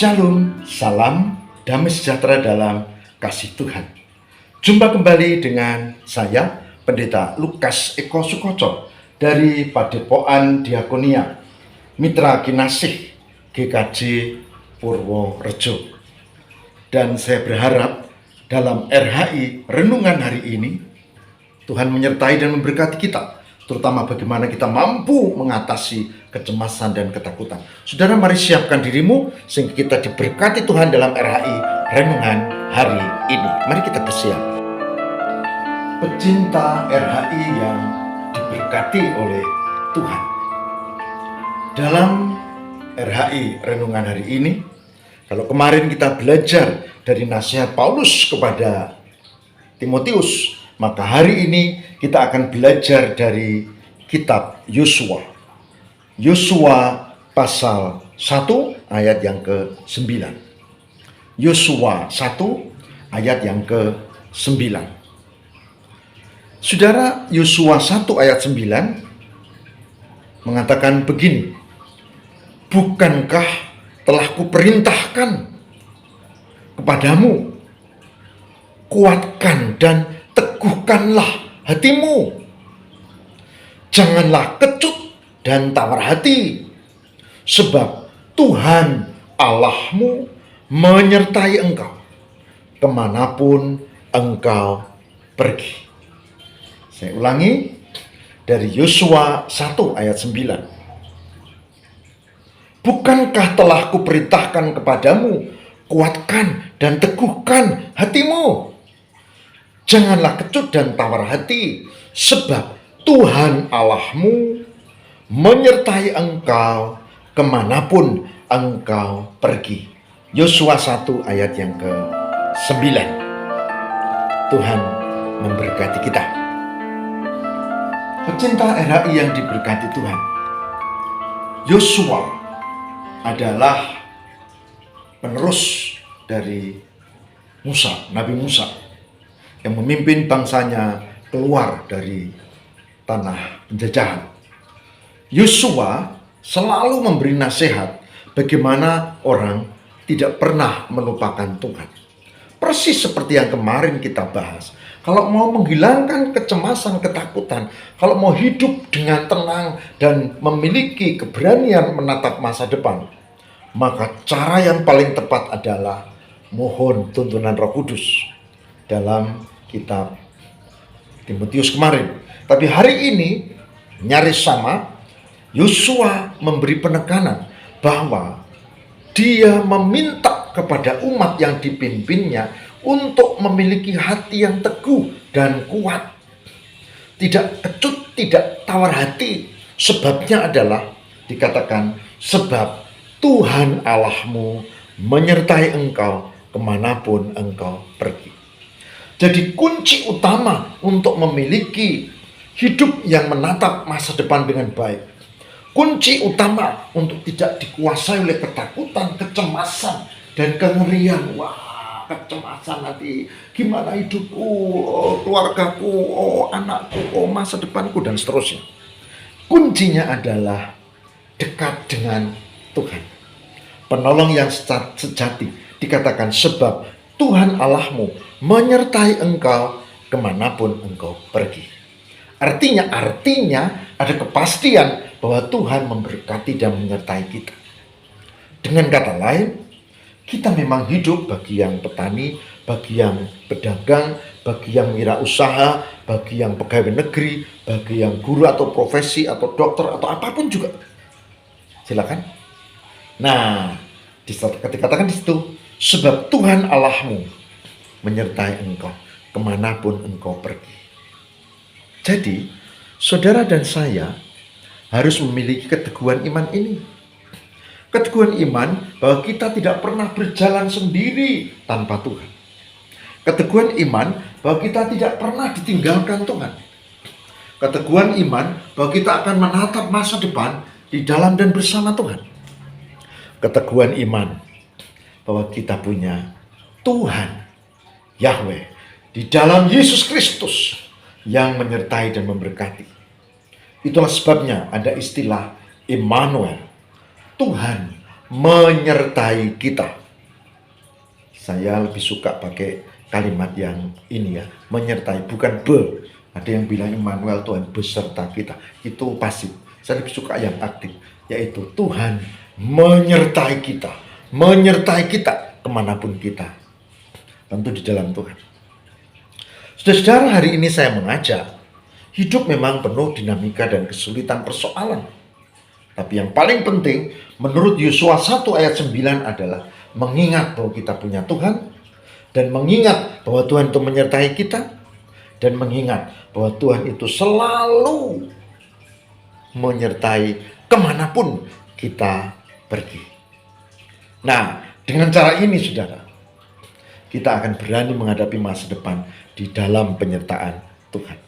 Shalom, salam, damai sejahtera dalam kasih Tuhan. Jumpa kembali dengan saya, Pendeta Lukas Eko Sukoco dari Padepokan Diakonia Mitra Kinasih GKJ Purworejo. Dan saya berharap dalam RHI Renungan hari ini, Tuhan menyertai dan memberkati kita, terutama bagaimana kita mampu mengatasi kecemasan dan ketakutan. Saudara, mari siapkan dirimu sehingga kita diberkati Tuhan dalam RHI Renungan hari ini. Mari kita bersiap. Pecinta RHI yang diberkati oleh Tuhan. Dalam RHI Renungan hari ini, kalau kemarin kita belajar dari nasihat Paulus kepada Timotius, maka hari ini kita akan belajar dari kitab Yosua. Yosua pasal 1 ayat yang ke-9. Yosua 1 ayat yang ke-9. Saudara, Yosua 1 ayat 9 mengatakan begini. Bukankah telah kuperintahkan kepadamu, kuatkan dan teguhkanlah hatimu. Janganlah kecut dan tawar hati, sebab Tuhan Allahmu menyertai engkau kemanapun engkau pergi. Saya ulangi dari Yosua 1 ayat 9. Bukankah telah kuperintahkan kepadamu, kuatkan dan teguhkan hatimu. Janganlah kecut dan tawar hati, sebab Tuhan Allahmu menyertai engkau kemanapun engkau pergi. Yosua 1 ayat yang ke-9. Tuhan memberkati kita. Pecinta RHI yang diberkati Tuhan, Yosua adalah penerus dari Musa, Nabi Musa, yang memimpin bangsanya keluar dari tanah penjajahan. Yosua selalu memberi nasihat bagaimana orang tidak pernah melupakan Tuhan. Persis seperti yang kemarin kita bahas. Kalau mau menghilangkan kecemasan, ketakutan, kalau mau hidup dengan tenang dan memiliki keberanian menatap masa depan, maka cara yang paling tepat adalah mohon tuntunan Roh Kudus dalam kitab Timotius kemarin. Tapi hari ini nyaris sama. Yosua memberi penekanan bahwa dia meminta kepada umat yang dipimpinnya untuk memiliki hati yang teguh dan kuat. Tidak kecut, tidak tawar hati. Sebabnya adalah dikatakan sebab Tuhan Allahmu menyertai engkau kemanapun engkau pergi. Jadi kunci utama untuk memiliki hidup yang menatap masa depan dengan baik, kunci utama untuk tidak dikuasai oleh ketakutan, kecemasan, dan kengerian. Wah, kecemasan nanti gimana hidupku, keluargaku, anakku, masa depanku, dan seterusnya. Kuncinya adalah dekat dengan Tuhan. Penolong yang sejati dikatakan sebab Tuhan Allahmu menyertai engkau kemanapun engkau pergi. Artinya ada kepastian bahwa Tuhan memberkati dan menyertai kita. Dengan kata lain, kita memang hidup bagi yang petani, bagi yang pedagang, bagi yang wirausaha, bagi yang pegawai negeri, bagi yang guru atau profesi atau dokter atau apapun juga. Silakan. Nah, dikatakan di situ, sebab Tuhan Allahmu menyertai engkau kemanapun engkau pergi. Jadi, saudara dan saya harus memiliki keteguhan iman ini. Keteguhan iman bahwa kita tidak pernah berjalan sendiri tanpa Tuhan. Keteguhan iman bahwa kita tidak pernah ditinggalkan Tuhan. Keteguhan iman bahwa kita akan menatap masa depan di dalam dan bersama Tuhan. Keteguhan iman bahwa kita punya Tuhan, Yahweh, di dalam Yesus Kristus yang menyertai dan memberkati. Itulah sebabnya ada istilah Immanuel, Tuhan menyertai kita. Saya lebih suka pakai kalimat yang ini ya, menyertai, bukan be. Ada yang bilang Immanuel, Tuhan beserta kita. Itu pasif. Saya lebih suka yang aktif, yaitu Tuhan menyertai kita. Menyertai kita kemanapun kita. Tentu di dalam Tuhan. Saudara-saudara, hari ini saya mengajak, hidup memang penuh dinamika dan kesulitan persoalan. Tapi yang paling penting, menurut Yosua 1 ayat 9 adalah mengingat bahwa kita punya Tuhan, dan mengingat bahwa Tuhan itu menyertai kita, dan mengingat bahwa Tuhan itu selalu menyertai kemanapun kita pergi. Nah, dengan cara ini saudara, kita akan berani menghadapi masa depan di dalam penyertaan Tuhan.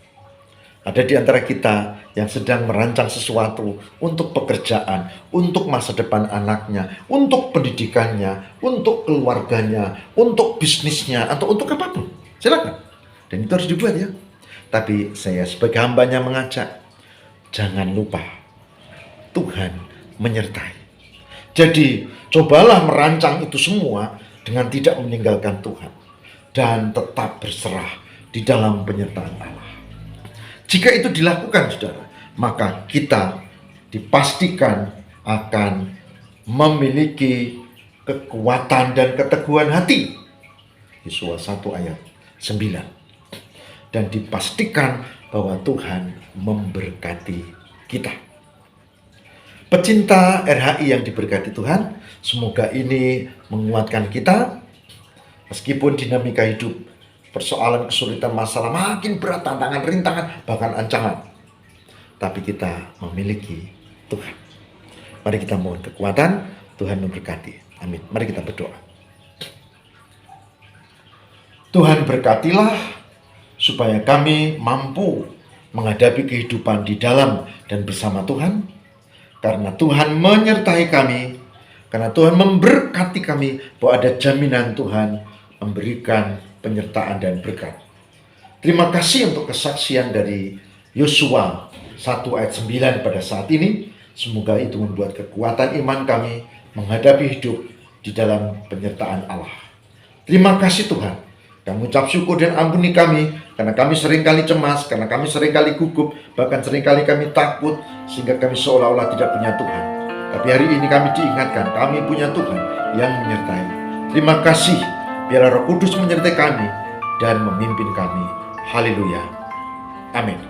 Ada di antara kita yang sedang merancang sesuatu untuk pekerjaan, untuk masa depan anaknya, untuk pendidikannya, untuk keluarganya, untuk bisnisnya, atau untuk apapun. Silakan. Dan itu harus dibuat ya. Tapi saya sebagai hambanya mengajak, jangan lupa Tuhan menyertai. Jadi cobalah merancang itu semua dengan tidak meninggalkan Tuhan. Dan tetap berserah di dalam penyertaan Allah. Jika itu dilakukan saudara, maka kita dipastikan akan memiliki kekuatan dan keteguhan hati. Yosua 1 ayat 9. Dan dipastikan bahwa Tuhan memberkati kita. Pecinta RHI yang diberkati Tuhan, semoga ini menguatkan kita. Meskipun dinamika hidup, persoalan, kesulitan, masalah makin berat, tantangan, rintangan, bahkan ancaman. Tapi kita memiliki Tuhan. Mari kita mohon kekuatan, Tuhan memberkati. Amin. Mari kita berdoa. Tuhan berkatilah supaya kami mampu menghadapi kehidupan di dalam dan bersama Tuhan. Karena Tuhan menyertai kami, karena Tuhan memberkati kami, bahwa ada jaminan Tuhan memberikan penyertaan dan berkat. Terima kasih untuk kesaksian dari Yosua 1 ayat 9 pada saat ini. Semoga itu membuat kekuatan iman kami menghadapi hidup di dalam penyertaan Allah. Terima kasih Tuhan. Kami ucap syukur dan ampuni kami, karena kami seringkali cemas, karena kami seringkali gugup, bahkan seringkali kami takut, sehingga kami seolah-olah tidak punya Tuhan. Tapi hari ini kami diingatkan, kami punya Tuhan yang menyertai. Terima kasih, biarlah Roh Kudus menyertai kami dan memimpin kami. Haleluya. Amin.